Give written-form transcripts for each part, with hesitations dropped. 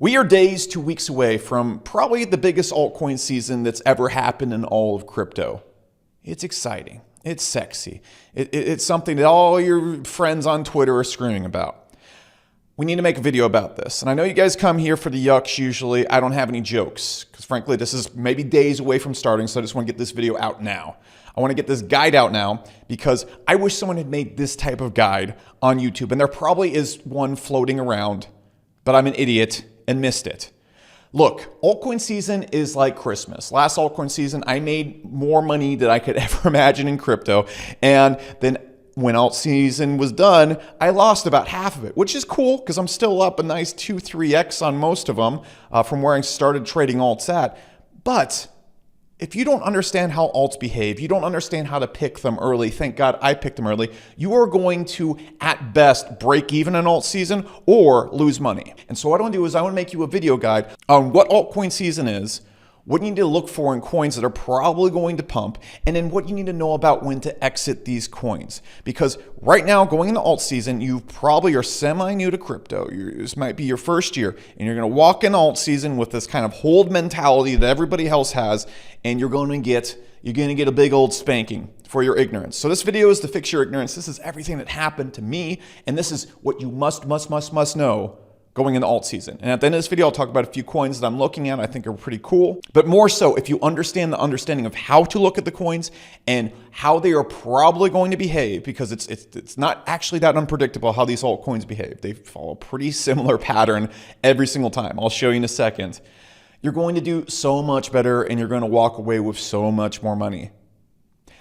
We are days to weeks away from probably the biggest altcoin season that's ever happened in all of crypto. It's exciting. It's sexy. It's something that all your friends on Twitter are screaming about. We need to make a video about this. And I know you guys come here for the yucks usually. I don't have any jokes because frankly, this is maybe days away from starting. So I just want to get this video out now. I want to get this guide out now because I wish someone had made this type of guide on YouTube. And there probably is one floating around, but I'm an idiot and missed it. Look, altcoin season is like Christmas. Last altcoin season, I made more money than I could ever imagine in crypto. And then when alt season was done, I lost about half of it, which is cool because I'm still up a nice 2-3x on most of them from where I started trading alts at. But if you don't understand how alts behave, you don't understand how to pick them early, thank God I picked them early, you are going to, at best, break even in alt season or lose money. And so what I want to do is I want to make you a video guide on what altcoin season is, what you need to look for in coins that are probably going to pump, and then what you need to know about when to exit these coins. Because right now, going into alt season, you probably are semi-new to crypto. This might be your first year, and you're going to walk in alt season with this kind of hold mentality that everybody else has, and you're going to get a big old spanking for your ignorance. So this video is to fix your ignorance. This is everything that happened to me, and this is what you must know going into alt season. And at the end of this video, I'll talk about a few coins that I'm looking at I think are pretty cool. But more so, if you understand the understanding of how to look at the coins and how they are probably going to behave, because it's not actually that unpredictable how these altcoins behave. They follow a pretty similar pattern every single time. I'll show you in a second. You're going to do so much better and you're going to walk away with so much more money.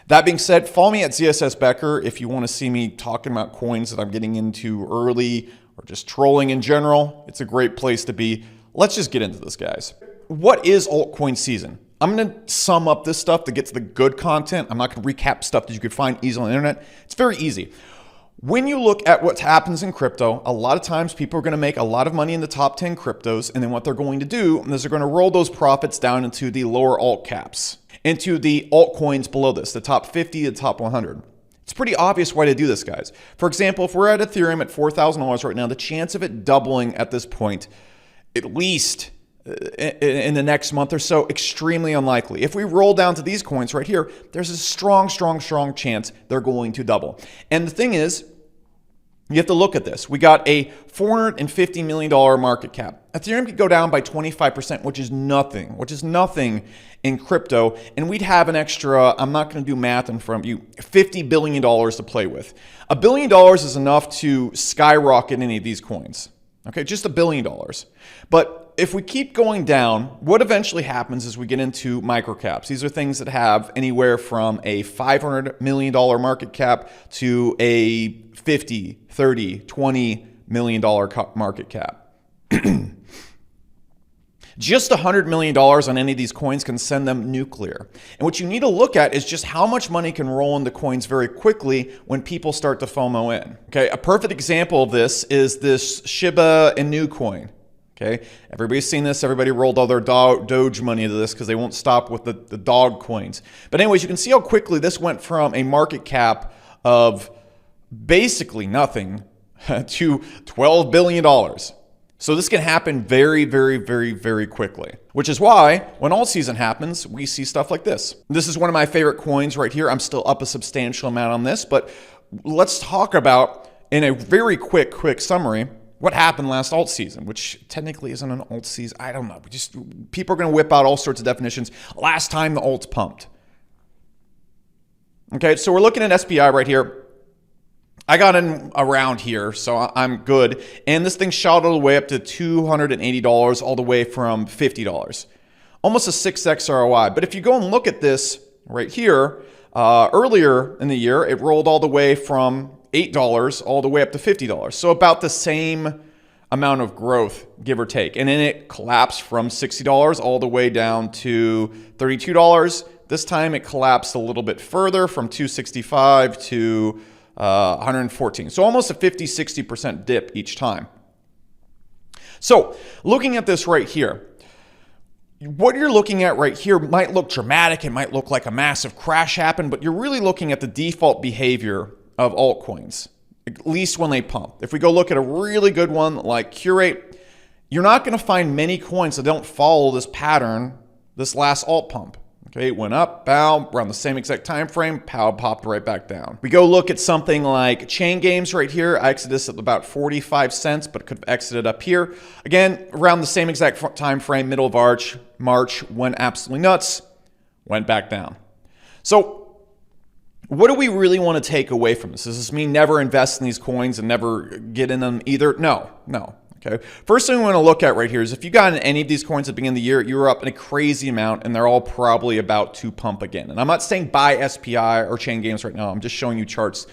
That being said, follow me at ZSS Becker if you want to see me talking about coins that I'm getting into early or just trolling in general. It's a great place to be. Let's just get into this, guys. What is altcoin season? I'm going to sum up this stuff to get to the good content. I'm not going to recap stuff that you could find easily on the internet. It's very easy. When you look at what happens in crypto, a lot of times people are going to make a lot of money in the top 10 cryptos, and then what they're going to do is they're going to roll those profits down into the lower alt caps, into the altcoins below this, the top 50, the top 100. It's pretty obvious why they do this, guys. For example, if we're at Ethereum at $4,000 right now, the chance of it doubling at this point, at least in the next month or so, extremely unlikely. If we roll down to these coins right here, there's a strong chance they're going to double. And the thing is, you have to look at this. We got a $450 million market cap. Ethereum could go down by 25%, which is nothing in crypto. And we'd have an extra, I'm not going to do math in front of you, $50 billion to play with. $1 billion is enough to skyrocket any of these coins. Okay, just $1 billion. But if we keep going down, what eventually happens is we get into microcaps. These are things that have anywhere from a $500 million market cap to a $50, $30, $20 million market cap. Just $100 million on any of these coins can send them nuclear. And what you need to look at is just how much money can roll into coins very quickly when people start to FOMO in. Okay, a perfect example of this is this Shiba Inu coin. Okay, everybody's seen this. Everybody rolled all their Doge money into this because they won't stop with the dog coins. But anyways, you can see how quickly this went from a market cap of basically nothing to $12 billion. So this can happen very quickly, which is why when alt season happens, we see stuff like this. This is one of my favorite coins right here. I'm still up a substantial amount on this, but let's talk about in a very quick summary what happened last alt season, which technically isn't an alt season. I don't know. People are going to whip out all sorts of definitions. Last time the alts pumped. Okay, so we're looking at SPI right here. I got in around here, so I'm good. And this thing shot all the way up to $280, all the way from $50. Almost a 6x ROI. But if you go and look at this right here, earlier in the year, it rolled all the way from $8 all the way up to $50. So about the same amount of growth, give or take. And then it collapsed from $60 all the way down to $32. This time it collapsed a little bit further from $265 to 114. So almost a 50-60% dip each time. So looking at this right here, what you're looking at right here might look dramatic. It might look like a massive crash happened, but you're really looking at the default behavior of altcoins, at least when they pump. If we go look at a really good one like Curate, You're not going to find many coins that don't follow this pattern, this last alt pump. Okay, it went up, bow, around the same exact time frame, pow, popped right back down. We go look at something like Chain Games right here. I exited this at about 45 cents, but could have exited up here. Again, around the same exact time frame, middle of March, went absolutely nuts, went back down. So what do we really want to take away from this? Does this mean never invest in these coins and never get in them either? No. Okay. First thing we want to look at right here is if you got in any of these coins at the beginning of the year, you were up in a crazy amount and they're all probably about to pump again. And I'm not saying buy SPI or Chain Games right now. I'm just showing you charts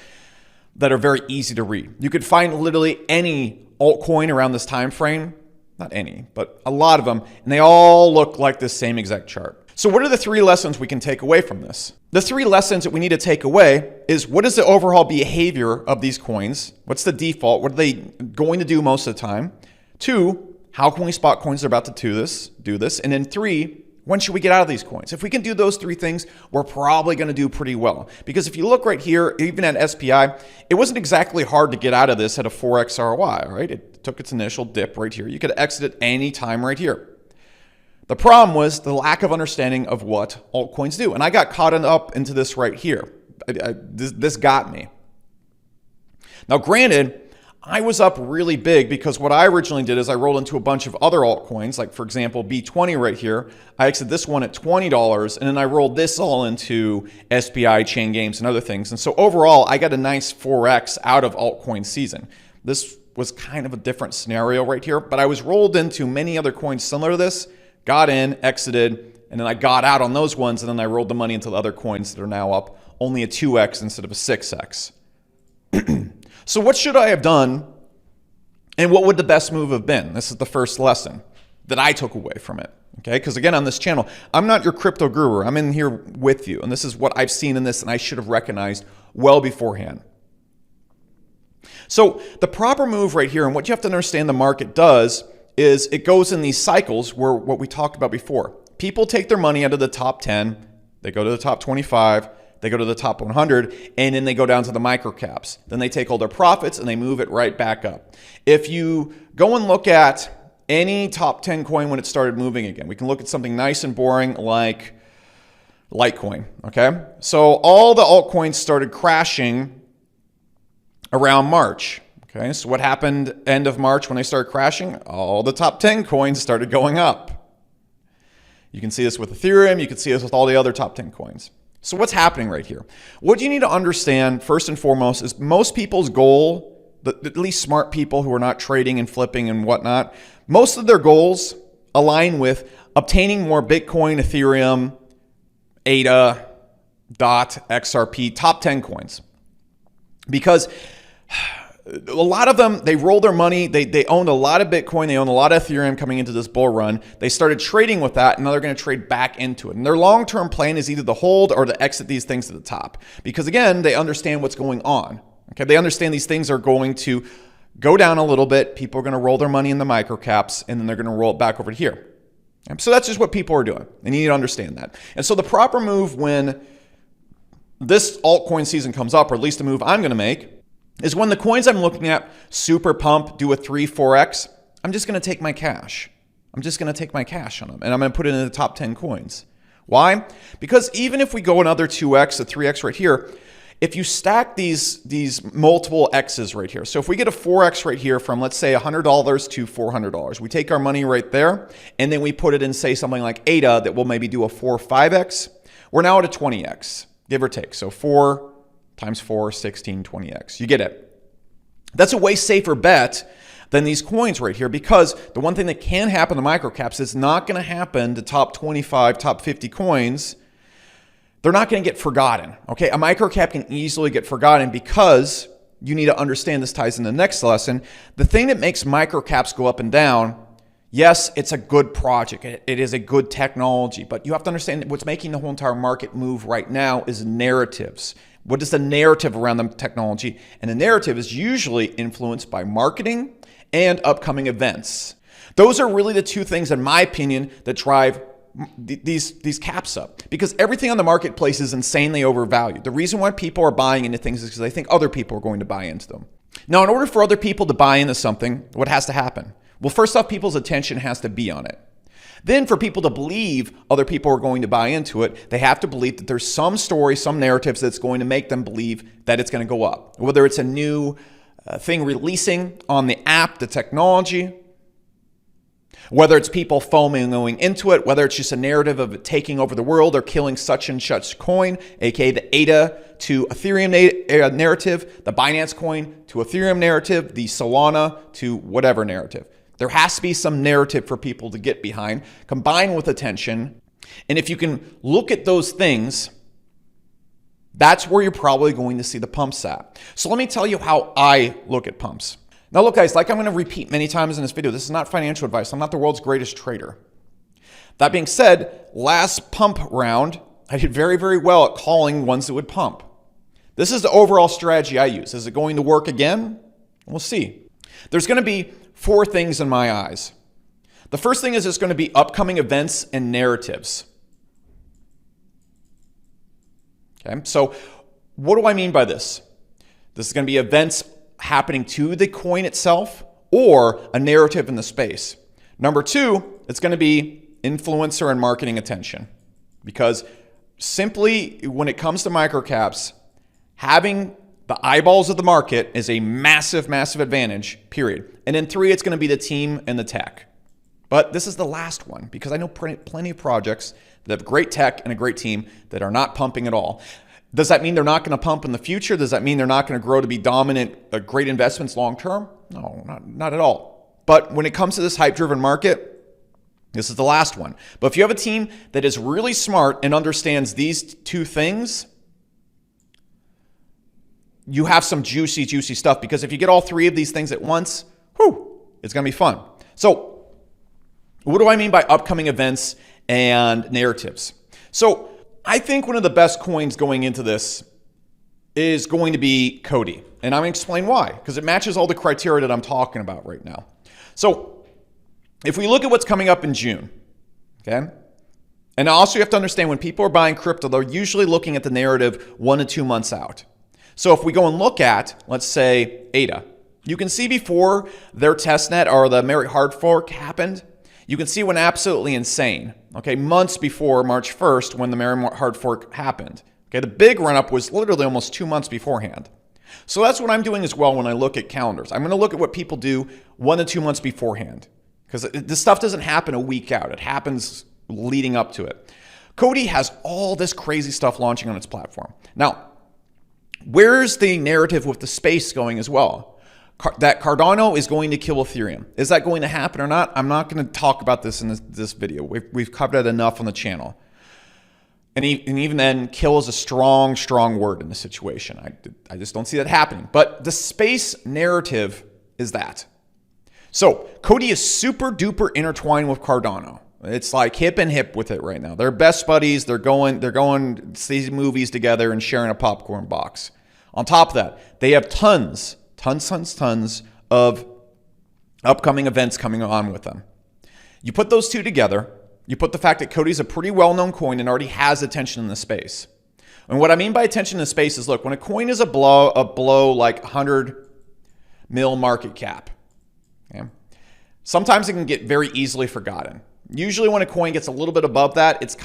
that are very easy to read. You could find literally any altcoin around this time frame, not any, but a lot of them, and they all look like the same exact chart. So what are the 3 lessons we can take away from this? The 3 lessons that we need to take away is what is the overall behavior of these coins? What's the default? What are they going to do most of the time? 2, how can we spot coins that are about to do this? And then 3, when should we get out of these coins? If we can do those 3 things, we're probably going to do pretty well. Because if you look right here, even at SPI, it wasn't exactly hard to get out of this at a 4x ROI, right? It took its initial dip right here. You could exit at any time right here. The problem was the lack of understanding of what altcoins do. And I got caught up into this right here. This got me. Now, granted, I was up really big because what I originally did is I rolled into a bunch of other altcoins, like for example, B20 right here. I exited this one at $20, and then I rolled this all into SPI, Chain Games, and other things. And so overall, I got a nice 4x out of altcoin season. This was kind of a different scenario right here, but I was rolled into many other coins similar to this, got in, exited, and then I got out on those ones, and then I rolled the money into the other coins that are now up only a 2x instead of a 6x. So what should I have done, and what would the best move have been? This is the first lesson that I took away from it, okay? Because again, on this channel, I'm not your crypto guru. I'm in here with you, and this is what I've seen in this, and I should have recognized well beforehand. So the proper move right here, and what you have to understand the market does, is it goes in these cycles where what we talked about before. People take their money out of the top 10, they go to the top 25, they go to the top 100, and then they go down to the microcaps. Then they take all their profits and they move it right back up. If you go and look at any top 10 coin when it started moving again, we can look at something nice and boring like Litecoin, okay? So all the altcoins started crashing around March. Okay, so what happened end of March when they started crashing? All the top 10 coins started going up. You can see this with Ethereum. You can see this with all the other top 10 coins. So what's happening right here? What you need to understand first and foremost is most people's goal, at least smart people who are not trading and flipping and whatnot, most of their goals align with obtaining more Bitcoin, Ethereum, ADA, DOT, XRP, top 10 coins. Because a lot of them, they roll their money. They owned a lot of Bitcoin. They owned a lot of Ethereum coming into this bull run. They started trading with that, and now they're going to trade back into it. And their long-term plan is either to hold or to exit these things to the top. Because again, they understand what's going on. Okay, they understand these things are going to go down a little bit. People are going to roll their money in the microcaps, and then they're going to roll it back over here. Okay? So that's just what people are doing. And you need to understand that. And so the proper move when this altcoin season comes up, or at least the move I'm going to make, is when the coins I'm looking at super pump, do a 3, 4x, I'm just going to take my cash. I'm just going to take my cash on them, and I'm going to put it in the top 10 coins. Why? Because even if we go another 2x, a 3x right here, if you stack these multiple x's right here, so if we get a 4x right here from, let's say, $100 to $400, we take our money right there, and then we put it in, say, something like ADA that will maybe do a 4 or 5x, we're now at a 20x, give or take. So 4 times 4, 16, 20x. You get it. That's a way safer bet than these coins right here, because the one thing that can happen to microcaps is not going to happen to top 25, top 50 coins. They're not going to get forgotten. Okay, a microcap can easily get forgotten because you need to understand, this ties in the next lesson. The thing that makes microcaps go up and down, yes, it's a good project. It is a good technology, but you have to understand that what's making the whole entire market move right now is narratives. What is the narrative around the technology? And the narrative is usually influenced by marketing and upcoming events. Those are really the 2 things, in my opinion, that drive these caps up, because everything on the marketplace is insanely overvalued. The reason why people are buying into things is because they think other people are going to buy into them. Now, in order for other people to buy into something, what has to happen? Well, first off, people's attention has to be on it. Then for people to believe other people are going to buy into it, they have to believe that there's some story, some narratives that's going to make them believe that it's going to go up. Whether it's a new thing releasing on the app, the technology, whether it's people foaming going into it, whether it's just a narrative of it taking over the world or killing such and such coin, aka the ADA to Ethereum narrative, the Binance coin to Ethereum narrative, the Solana to whatever narrative. There has to be some narrative for people to get behind, combined with attention. And if you can look at those things, that's where you're probably going to see the pumps at. So let me tell you how I look at pumps. Now look guys, like I'm going to repeat many times in this video, this is not financial advice. I'm not the world's greatest trader. That being said, last pump round, I did very, very well at calling ones that would pump. This is the overall strategy I use. Is it going to work again? We'll see. There's going to be 4 things in my eyes. The first thing is it's going to be upcoming events and narratives. Okay, so what do I mean by this? This is going to be events happening to the coin itself or a narrative in the space. Number 2, it's going to be influencer and marketing attention. Because simply when it comes to microcaps, having the eyeballs of the market is a massive, massive advantage, period. And then 3, it's going to be the team and the tech. But this is the last one because I know plenty of projects that have great tech and a great team that are not pumping at all. Does that mean they're not going to pump in the future? Does that mean they're not going to grow to be dominant, great investments long term? No, not at all. But when it comes to this hype-driven market, this is the last one. But if you have a team that is really smart and understands these 2 things, you have some juicy, juicy stuff because if you get all 3 of these things at once, it's going to be fun. So what do I mean by upcoming events and narratives? So I think one of the best coins going into this is going to be Cody. And I'm going to explain why, because it matches all the criteria that I'm talking about right now. So if we look at what's coming up in June, okay? And also you have to understand when people are buying crypto, they're usually looking at the narrative 1 to 2 months out. So if we go and look at, let's say, ADA, you can see before their testnet or the Merry hard fork happened, you can see it went absolutely insane, okay, months before March 1st when the Merry hard fork happened. Okay, the big run-up was literally almost 2 months beforehand. So that's what I'm doing as well when I look at calendars. I'm going to look at what people do 1 to 2 months beforehand because this stuff doesn't happen a week out. It happens leading up to it. Cody has all this crazy stuff launching on its platform. Now, where's the narrative with the space going as well? That Cardano is going to kill Ethereum. Is that going to happen or not? I'm not going to talk about this in this video. We've covered it enough on the channel. And even then, kill is a strong, strong word in this situation. I just don't see that happening. But the space narrative is that. So Cody is super duper intertwined with Cardano. It's like hip and hip with it right now. They're best buddies. They're going to see movies together and sharing a popcorn box. On top of that, they have tons of upcoming events coming on with them. You put those 2 together, you put the fact that Cody's a pretty well-known coin and already has attention in the space. And what I mean by attention in the space is, look, when a coin is below like 100 mil market cap, okay, sometimes it can get very easily forgotten. Usually when a coin gets a little bit above that, it's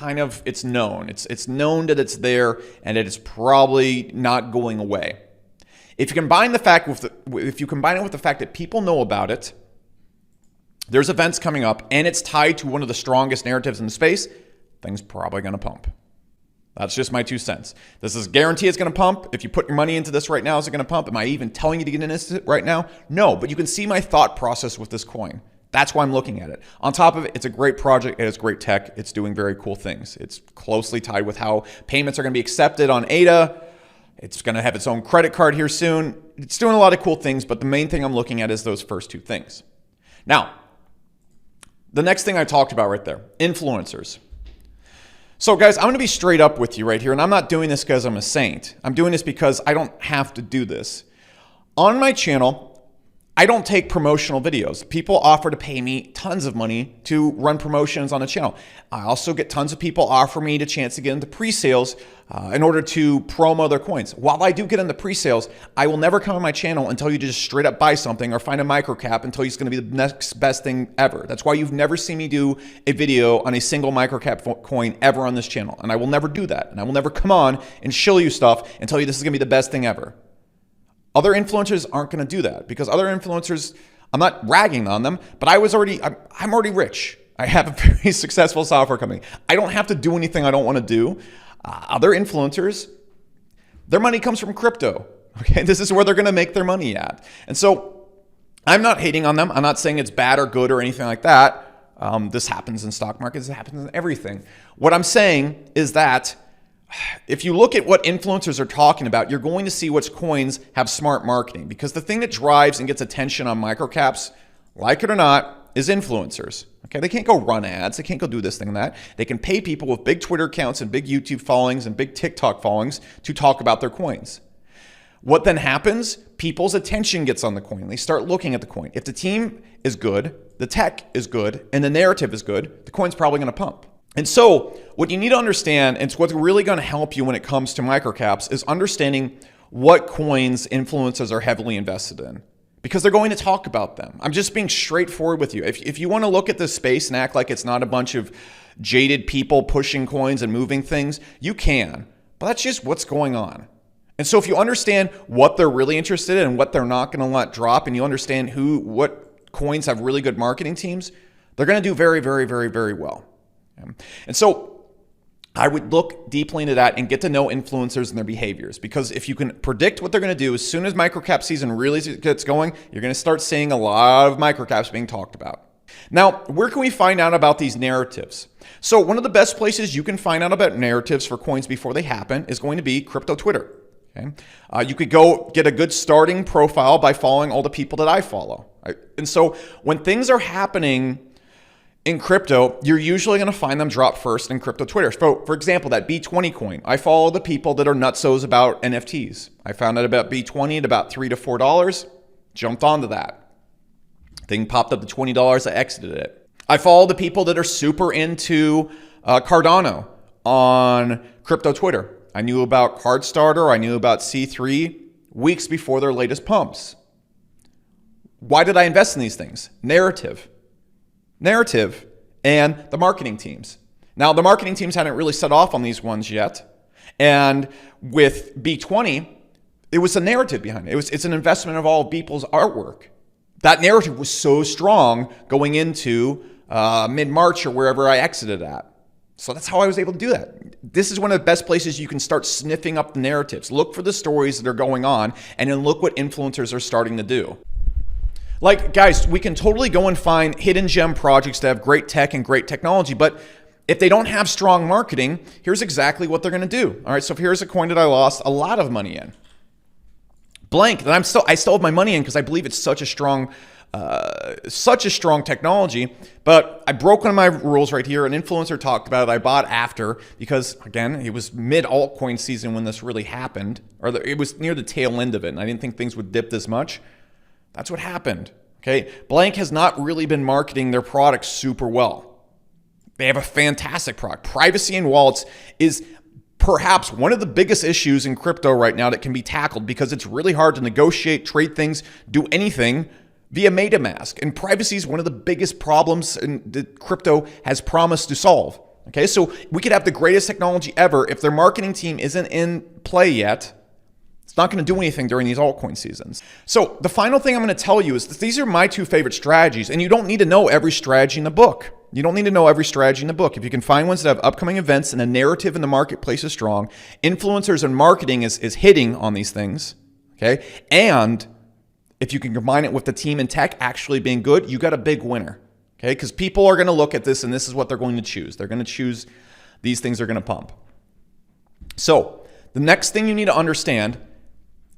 known. It's known that it's there and it is probably not going away. If you combine it with the fact that people know about it, there's events coming up, and it's tied to one of the strongest narratives in the space, things probably going to pump. That's just my 2 cents. This is guarantee it's going to pump. If you put your money into this right now, is it going to pump? Am I even telling you to get into it right now? No, but you can see my thought process with this coin. That's why I'm looking at it. On top of it, it's a great project. It has great tech. It's doing very cool things. It's closely tied with how payments are going to be accepted on ADA. It's going to have its own credit card here soon. It's doing a lot of cool things, but the main thing I'm looking at is those first 2 things. Now, the next thing I talked about right there, influencers. So guys, I'm going to be straight up with you right here, and I'm not doing this because I'm a saint. I'm doing this because I don't have to do this. On my channel, I don't take promotional videos. People offer to pay me tons of money to run promotions on the channel. I also get tons of people offer me the chance to get into pre-sales in order to promo their coins. While I do get into pre-sales, I will never come on my channel and tell you to just straight up buy something or find a microcap and tell you it's going to be the next best thing ever. That's why you've never seen me do a video on a single microcap coin ever on this channel. And I will never do that. And I will never come on and show you stuff and tell you this is going to be the best thing ever. Other influencers aren't going to do that because other influencers, I'm not ragging on them, but I'm already rich. I have a very successful software company. I don't have to do anything I don't want to do. Other influencers, their money comes from crypto. Okay, this is where they're going to make their money at. And so I'm not hating on them. I'm not saying it's bad or good or anything like that. This happens in stock markets. It happens in everything. What I'm saying is that if you look at what influencers are talking about, you're going to see which coins have smart marketing, because the thing that drives and gets attention on microcaps, like it or not, is influencers. Okay, they can't go run ads. They can't go do this thing and that. They can pay people with big Twitter accounts and big YouTube followings and big TikTok followings to talk about their coins. What then happens? People's attention gets on the coin. They start looking at the coin. If the team is good, the tech is good, and the narrative is good, the coin's probably going to pump. And so what you need to understand, and it's what's really going to help you when it comes to microcaps, is understanding what coins influencers are heavily invested in, because they're going to talk about them. I'm just being straightforward with you. If you want to look at this space and act like it's not a bunch of jaded people pushing coins and moving things, you can, but that's just what's going on. And so if you understand what they're really interested in and what they're not going to let drop, and you understand what coins have really good marketing teams, they're going to do very, very, very, very well. And so I would look deeply into that and get to know influencers and their behaviors, because if you can predict what they're going to do, as soon as microcap season really gets going, you're going to start seeing a lot of microcaps being talked about. Now, where can we find out about these narratives? So one of the best places you can find out about narratives for coins before they happen is going to be crypto Twitter. Okay? You could go get a good starting profile by following all the people that I follow. Right? And so when things are happening in crypto, you're usually going to find them drop first in crypto Twitter. For example, that B20 coin. I follow the people that are nutsos about NFTs. I found out about B20 at about $3 to $4, jumped onto that. Thing popped up to $20, I exited it. I follow the people that are super into Cardano on crypto Twitter. I knew about CardStarter, I knew about C3 weeks before their latest pumps. Why did I invest in these things? Narrative and the marketing teams. Now, the marketing teams hadn't really set off on these ones yet. And with B20, it was a narrative behind it. It's an investment of all of people's artwork. That narrative was so strong going into mid-March or wherever I exited at. So that's how I was able to do that. This is one of the best places you can start sniffing up the narratives. Look for the stories that are going on, and then look what influencers are starting to do. Like, guys, we can totally go and find hidden gem projects that have great tech and great technology, but if they don't have strong marketing, here's exactly what they're going to do. All right, so here's a coin that I lost a lot of money in. Blank, that I still have my money in because I believe it's such a strong technology, but I broke one of my rules right here. An influencer talked about it. I bought after because, again, it was mid altcoin season when this really happened, or it was near the tail end of it, and I didn't think things would dip this much. That's what happened, okay? Blank has not really been marketing their products super well. They have a fantastic product. Privacy in wallets is perhaps one of the biggest issues in crypto right now that can be tackled, because it's really hard to negotiate, trade things, do anything via MetaMask. And privacy is one of the biggest problems that crypto has promised to solve, okay? So we could have the greatest technology ever. If their marketing team isn't in play yet, it's not going to do anything during these altcoin seasons. So the final thing I'm going to tell you is that these are my two favorite strategies, and you don't need to know every strategy in the book. You don't need to know every strategy in the book. If you can find ones that have upcoming events and a narrative in the marketplace is strong, influencers and marketing is hitting on these things, okay? And if you can combine it with the team and tech actually being good, you got a big winner, okay? Because people are going to look at this, and this is what they're going to choose. They're going to choose these things are going to pump. So the next thing you need to understand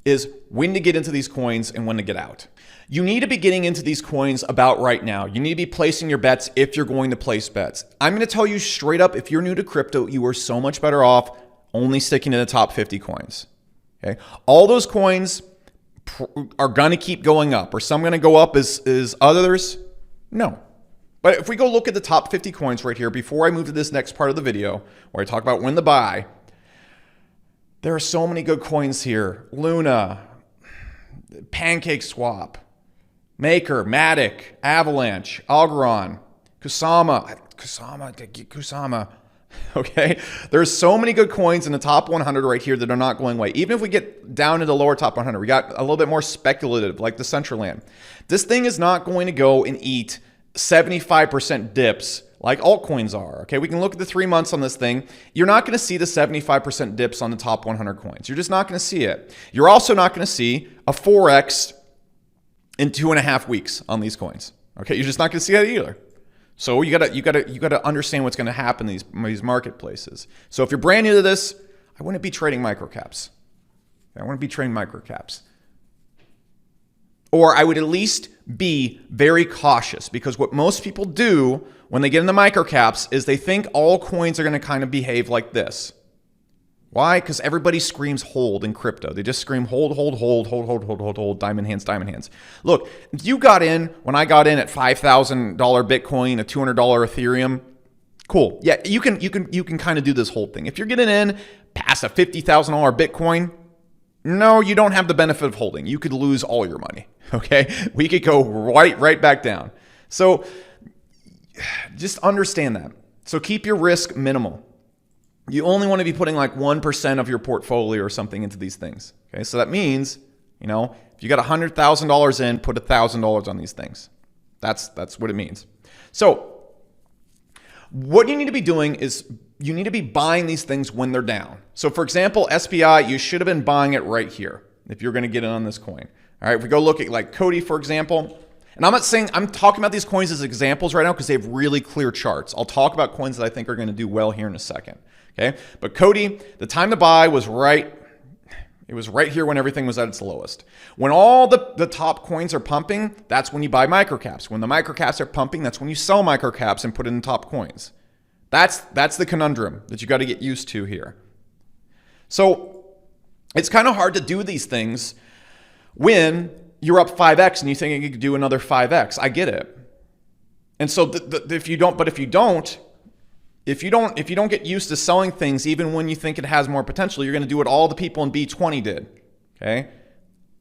is when to get into these coins and when to get out. You need to be getting into these coins about right now. You need to be placing your bets if you're going to place bets. I'm going to tell you straight up, if you're new to crypto, you are so much better off only sticking to the top 50 coins. Okay? All those coins are going to keep going up. Are some going to go up as others? No. But if we go look at the top 50 coins right here, before I move to this next part of the video, where I talk about when to buy, there are so many good coins here. Luna, Pancake Swap, Maker, Matic, Avalanche, Algorand, Kusama. Okay, there's so many good coins in the top 100 right here that are not going away. Even if we get down to the lower top 100, we got a little bit more speculative, like the Centraland. This thing is not going to go and eat 75% dips like altcoins are. Okay, we can look at the 3 months on this thing. You're not going to see the 75% dips on the top 100 coins. You're just not going to see it. You're also not going to see a 4x in 2.5 weeks on these coins. Okay, you're just not going to see that either. So you gotta understand what's going to happen in these marketplaces. So if you're brand new to this, I wouldn't be trading microcaps. I wouldn't be trading microcaps. Or I would at least be very cautious, because what most people do when they get into microcaps is they think all coins are going to kind of behave like this. Why? Because everybody screams hold in crypto. They just scream hold, hold, hold, hold, hold, hold, hold, hold, diamond hands, diamond hands. Look, if you got in when I got in at $5,000 Bitcoin, a $200 Ethereum, cool. Yeah, you can kind of do this whole thing. If you're getting in past a $50,000 Bitcoin, no, you don't have the benefit of holding. You could lose all your money. Okay, we could go right back down. So just understand that. So keep your risk minimal. You only want to be putting like 1% of your portfolio or something into these things. Okay, so that means, if you got $100,000 in, put $1,000 on these things. That's what it means. So what you need to be doing is you need to be buying these things when they're down. So for example, SPI, you should have been buying it right here if you're going to get in on this coin. All right, if we go look at like Cody, for example, and I'm talking about these coins as examples right now because they have really clear charts. I'll talk about coins that I think are going to do well here in a second. Okay, but Cody, the time to buy was right. It was right here when everything was at its lowest. When all the top coins are pumping, that's when you buy microcaps. When the microcaps are pumping, that's when you sell microcaps and put in top coins. That's the conundrum that you got to get used to here. So it's kind of hard to do these things when you're up 5x and you think you could do another 5x. I get it. And so if you don't get used to selling things even when you think it has more potential, you're going to do what all the people in B20 did. Okay,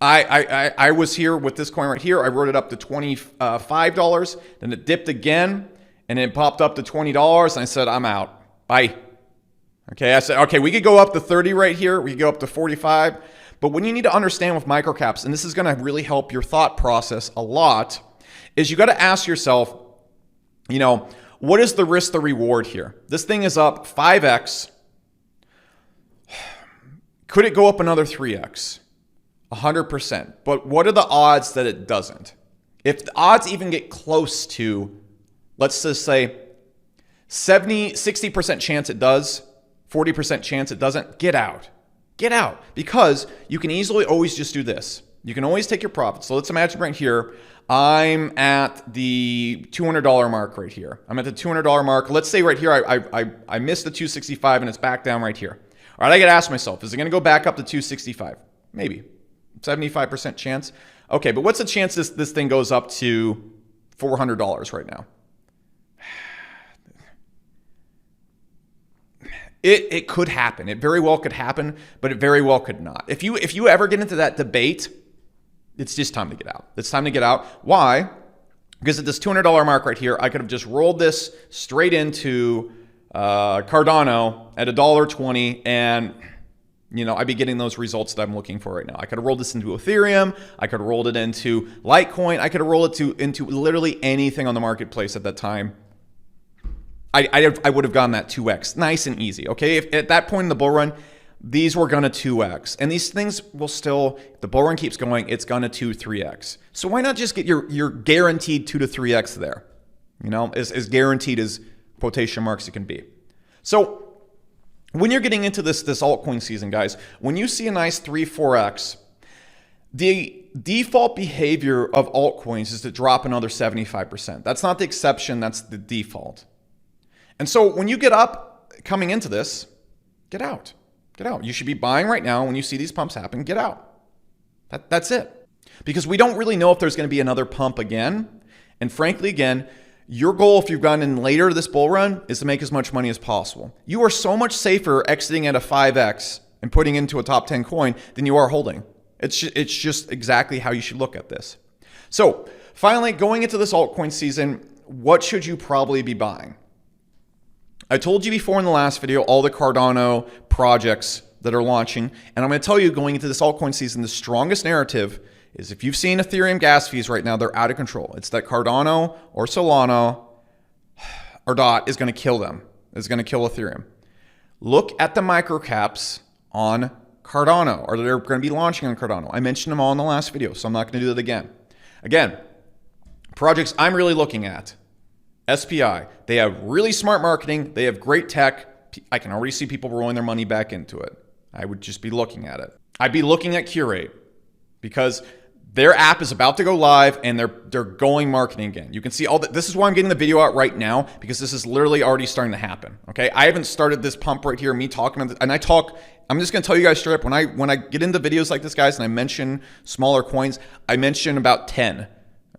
I was here with this coin right here. I wrote it up to $25, then it dipped again, and it popped up to $20, and I said, I'm out. Bye. Okay, I said, okay, we could go up to 30 right here. We could go up to 45. But what you need to understand with microcaps, and this is going to really help your thought process a lot, is you got to ask yourself, what is the risk, the reward here? This thing is up 5x. Could it go up another 3x? 100%. But what are the odds that it doesn't? If the odds even get close to, let's just say 60% chance it does, 40% chance it doesn't, get out. Get out. Because you can easily always just do this. You can always take your profits. So let's imagine right here, I'm at the $200 mark right here. I'm at the $200 mark. Let's say right here, I missed the 265 and it's back down right here. All right, I got to ask myself, is it going to go back up to 265? Maybe. 75% chance. Okay, but what's the chance this thing goes up to $400 right now? It could happen. It very well could happen, but it very well could not. If you ever get into that debate, it's just time to get out. It's time to get out. Why? Because at this $200 mark right here, I could have just rolled this straight into Cardano at $1.20, and I'd be getting those results that I'm looking for right now. I could have rolled this into Ethereum. I could have rolled it into Litecoin. I could have rolled it into literally anything on the marketplace at that time. I would have gotten that 2x, nice and easy. Okay, if at that point in the bull run, these were gonna 2x, and these things will still, if the bull run keeps going, it's gonna 2-3x. So why not just get your guaranteed 2 to 3x there? As guaranteed as quotation marks it can be. So when you're getting into this altcoin season, guys, when you see a nice 3-4x, the default behavior of altcoins is to drop another 75%. That's not the exception, that's the default. And so when you get up coming into this, get out. Get out. You should be buying right now. When you see these pumps happen, get out. That's it. Because we don't really know if there's going to be another pump again. And frankly, again, your goal, if you've gone in later this bull run, is to make as much money as possible. You are so much safer exiting at a 5x and putting into a top 10 coin than you are holding. It's just exactly how you should look at this. So finally, going into this altcoin season, what should you probably be buying? I told you before in the last video all the Cardano projects that are launching, and I'm going to tell you going into this altcoin season, the strongest narrative is if you've seen Ethereum gas fees right now, they're out of control. It's that Cardano or Solana or DOT is going to kill them. It's going to kill Ethereum. Look at the microcaps on Cardano, or they're going to be launching on Cardano. I mentioned them all in the last video, so I'm not going to do that again. Again, projects I'm really looking at. SPI, they have really smart marketing. They have great tech. I can already see people rolling their money back into it. I would just be looking at it. I'd be looking at Curate because their app is about to go live and they're going marketing again. You can see all that. This is why I'm getting the video out right now, because this is literally already starting to happen. Okay, I haven't started this pump right here. Me talking, and I'm just going to tell you guys straight up. When I get into videos like this, guys, and I mention smaller coins, I mention about 10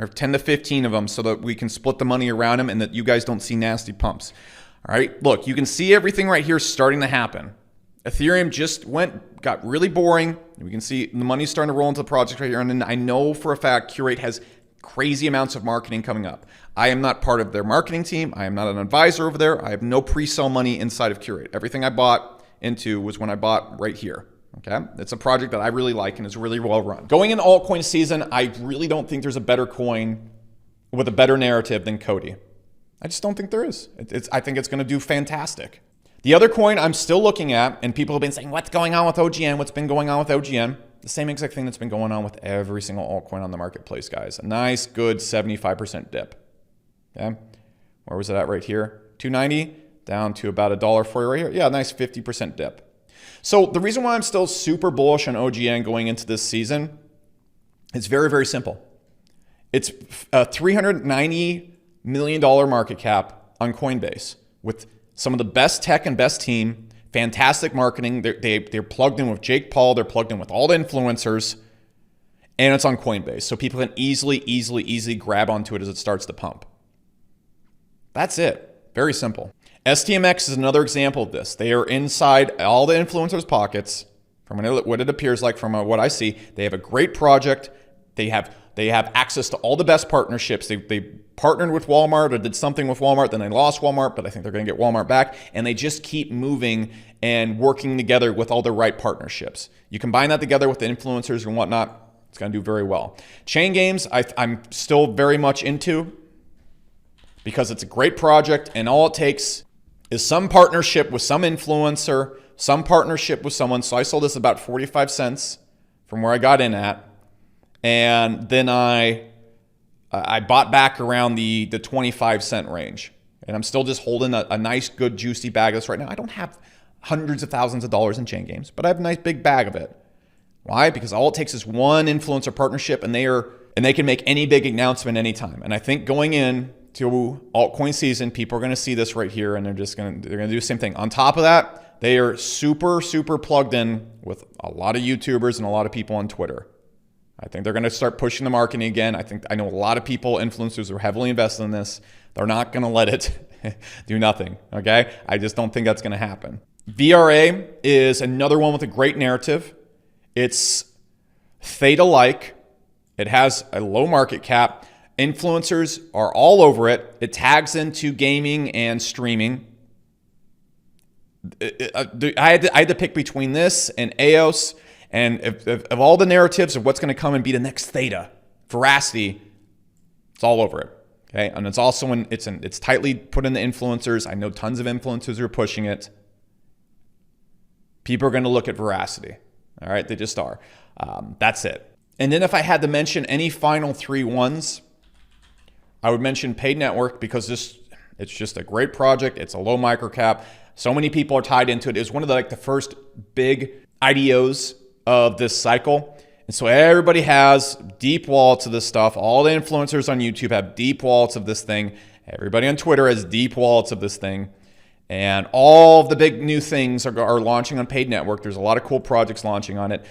or 10 to 15 of them so that we can split the money around them and that you guys don't see nasty pumps. All right, look, you can see everything right here starting to happen. Ethereum just got really boring. We can see the money's starting to roll into the project right here. And then I know for a fact Curate has crazy amounts of marketing coming up. I am not part of their marketing team. I am not an advisor over there. I have no pre-sale money inside of Curate. Everything I bought into was when I bought right here. Okay, it's a project that I really like and is really well run. Going into altcoin season, I really don't think there's a better coin with a better narrative than Cody. I just don't think there is. I think it's going to do fantastic. The other coin I'm still looking at, and people have been saying, what's going on with OGN? What's been going on with OGN? The same exact thing that's been going on with every single altcoin on the marketplace, guys. A nice, good 75% dip. Okay, where was it at right here? 290 down to about $1.40 right here. Yeah, a nice 50% dip. So the reason why I'm still super bullish on OGN going into this season is very, very simple. It's a $390 million market cap on Coinbase with some of the best tech and best team, fantastic marketing. They're plugged in with Jake Paul. They're plugged in with all the influencers, and it's on Coinbase. So people can easily grab onto it as it starts to pump. That's it. Very simple. STMX is another example of this. They are inside all the influencers' pockets from what it appears like from what I see. They have a great project. They have access to all the best partnerships. They partnered with Walmart or did something with Walmart, then they lost Walmart, but I think they're going to get Walmart back. And they just keep moving and working together with all the right partnerships. You combine that together with the influencers and whatnot, it's going to do very well. Chain games, I'm still very much into because it's a great project, and all it takes is some partnership with some influencer, some partnership with someone. So I sold this about 45 cents from where I got in at. And then I bought back around the 25-cent range. And I'm still just holding a nice, good, juicy bag of this right now. I don't have hundreds of thousands of dollars in chain games, but I have a nice big bag of it. Why? Because all it takes is one influencer partnership, and they can make any big announcement anytime. And I think going in to altcoin season, people are going to see this right here, and they're going to do the same thing. On top of that, they are super plugged in with a lot of YouTubers and a lot of people on Twitter. I think they're going to start pushing the marketing again. I know a lot of people, influencers, are heavily invested in this. They're not going to let it do nothing, okay? I just don't think that's going to happen. VRA is another one with a great narrative. It's Theta-like. It has a low market cap. Influencers are all over it. It tags into gaming and streaming. I had to pick between this and EOS. And of all the narratives of what's going to come and be the next Theta, Veracity, it's all over it. Okay, and it's also it's tightly put in the influencers. I know tons of influencers who are pushing it. People are going to look at Veracity. All right, they just are. That's it. And then if I had to mention any final 3 ones, I would mention Paid Network because it's just a great project. It's a low microcap. So many people are tied into it. It was one of the first big IDOs of this cycle. And so everybody has deep wallets of this stuff. All the influencers on YouTube have deep wallets of this thing. Everybody on Twitter has deep wallets of this thing. And all of the big new things are launching on Paid Network. There's a lot of cool projects launching on it.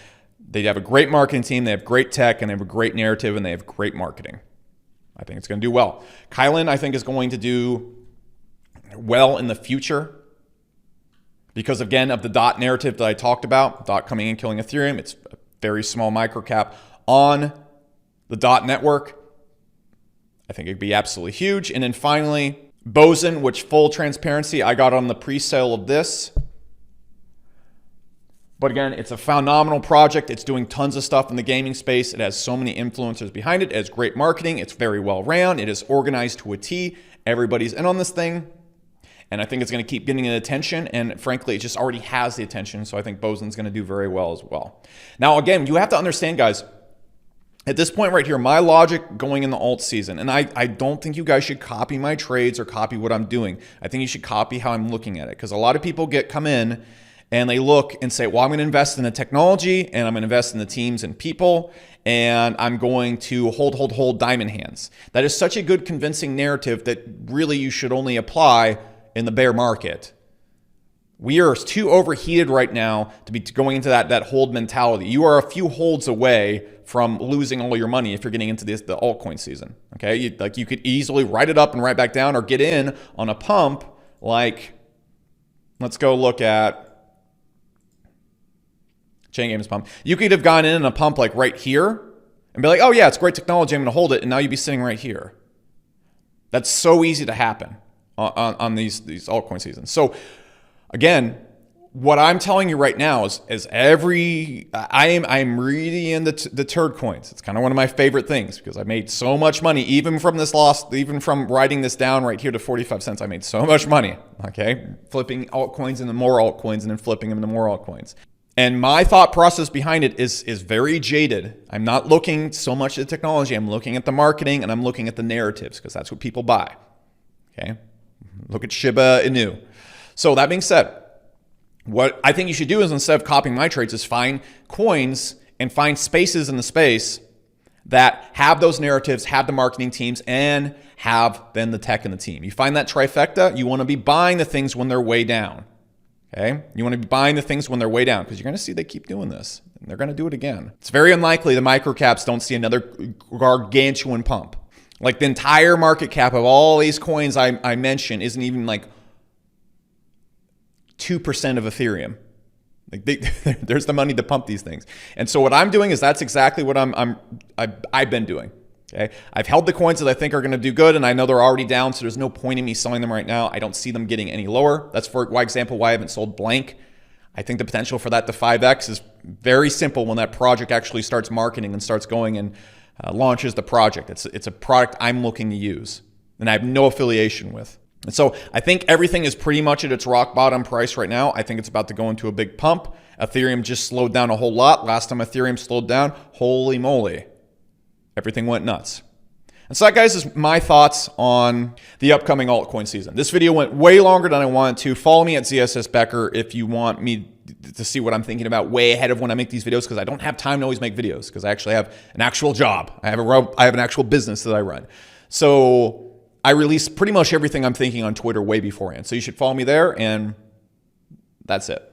They have a great marketing team, they have great tech, and they have a great narrative, and they have great marketing. I think it's going to do well. Kylan, I think, is going to do well in the future because, again, of the DOT narrative that I talked about. DOT coming in, killing Ethereum. It's a very small microcap on the DOT network. I think it'd be absolutely huge. And then finally, Boson, which, full transparency, I got on the pre-sale of this. But again, it's a phenomenal project. It's doing tons of stuff in the gaming space. It has so many influencers behind it. It has great marketing. It's very well ran. It is organized to a T. Everybody's in on this thing. And I think it's going to keep getting the attention. And frankly, it just already has the attention. So I think Boson's going to do very well as well. Now, again, you have to understand, guys, at this point right here, my logic going in the alt season, and I don't think you guys should copy my trades or copy what I'm doing. I think you should copy how I'm looking at it, because a lot of people come in and they look and say, well, I'm going to invest in the technology, and I'm going to invest in the teams and people, and I'm going to hold diamond hands. That is such a good convincing narrative that really you should only apply in the bear market. We are too overheated right now to be going into that hold mentality. You are a few holds away from losing all your money if you're getting into the altcoin season. Okay, you could easily write it up and write back down, or get in on a pump. Like, let's go look at Chain Games pump. You could have gone in a pump like right here and be like, oh yeah, it's great technology, I'm going to hold it, and now you'd be sitting right here. That's so easy to happen on these altcoin seasons. So again, what I'm telling you right now is I'm really into the turd coins. It's kind of one of my favorite things, because I made so much money even from this loss, even from writing this down right here to 45 cents. I made so much money, okay? Flipping altcoins into more altcoins and then flipping them into more altcoins. And my thought process behind it is very jaded. I'm not looking so much at the technology. I'm looking at the marketing, and I'm looking at the narratives, because that's what people buy, okay? Look at Shiba Inu. So that being said, what I think you should do is, instead of copying my trades, is find coins and find spaces in the space that have those narratives, have the marketing teams, and have then the tech and the team. You find that trifecta, you want to be buying the things when they're way down. Okay? You want to be buying the things when they're way down, because you're going to see they keep doing this, and they're going to do it again. It's very unlikely the microcaps don't see another gargantuan pump. Like, the entire market cap of all these coins I mentioned isn't even like 2% of Ethereum. Like, there's the money to pump these things. And so what I'm doing is, that's exactly what I've been doing. Okay, I've held the coins that I think are going to do good, and I know they're already down, so there's no point in me selling them right now. I don't see them getting any lower. That's, for example, why I haven't sold Blank. I think the potential for that to 5x is very simple when that project actually starts marketing and starts going and launches the project. It's a product I'm looking to use, and I have no affiliation with. And so I think everything is pretty much at its rock bottom price right now. I think it's about to go into a big pump. Ethereum just slowed down a whole lot. Last time Ethereum slowed down, holy moly, everything went nuts. And so that, guys, is my thoughts on the upcoming altcoin season. This video went way longer than I wanted to. Follow me at ZSS Becker if you want me to see what I'm thinking about way ahead of when I make these videos, because I don't have time to always make videos, because I actually have an actual job. I have an actual business that I run. So I release pretty much everything I'm thinking on Twitter way beforehand. So you should follow me there, and that's it.